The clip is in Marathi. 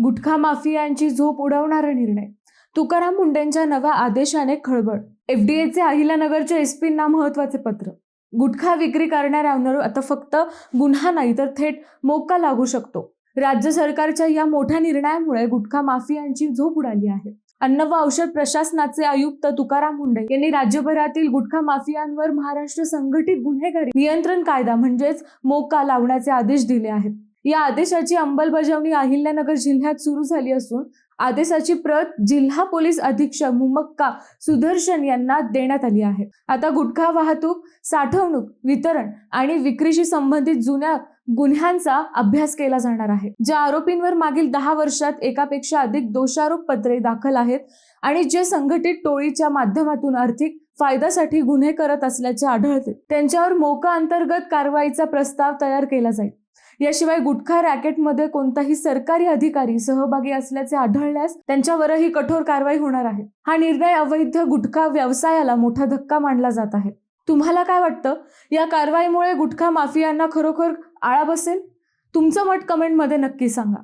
गुटखा माफियांची झोप उडवणारा निर्णय. तुकाराम मुंढेंच्या नव्या आदेशाने खळबळ. एफडीएचे अहिल्यानगरच्या एसपींना महत्त्वाचे पत्र. गुटखा विक्री करणाऱ्यांवर आता फक्त गुन्हा नाही तर थेट मोक्का लागू शकतो. राज्य सरकारच्या या मोठ्या निर्णयामुळे गुटखा माफियांची झोप उडाली आहे. अन्न व औषध प्रशासनाचे आयुक्त तुकाराम मुंढे यांनी राज्यभरातील गुटखा माफियांवर महाराष्ट्र संघटित गुन्हेगारी नियंत्रण कायदा म्हणजेच मोक्का लावण्याचे आदेश दिले आहेत. या आदेशाची अंमलबजावणी अहिल्यानगर जिल्ह्यात सुरू झाली असून आदेशाची प्रत जिल्हा पोलीस अधीक्षक मुमक्का सुदर्शन यांना देण्यात आली आहे. आता गुटखा वाहतूक, साठवणूक, वितरण आणि विक्रीशी संबंधित जुन्या गुन्ह्यांचा अभ्यास केला जाणार आहे. ज्या आरोपींवर मागील 10 वर्षात एकापेक्षा अधिक दोषारोप पत्रे दाखल आहेत आणि जे संघटित टोळीच्या माध्यमातून आर्थिक फायद्यासाठी गुन्हे करत असल्याचे आढळते, त्यांच्यावर मोक्का अंतर्गत कारवाईचा प्रस्ताव तयार केला जाईल. याशिवाय गुटखा रॅकेटमध्ये कोणताही सरकारी अधिकारी सहभागी असल्याचे आढळल्यास त्यांच्यावरही कठोर कारवाई होणार आहे. हा निर्णय अवैध गुटखा व्यवसायाला मोठा धक्का मानला जात आहे. तुम्हाला काय वाटतं? या कारवाईमुळे गुटखा माफियांना खरोखर आळा बसेल? तुमचं मत कमेंटमध्ये नक्की सांगा.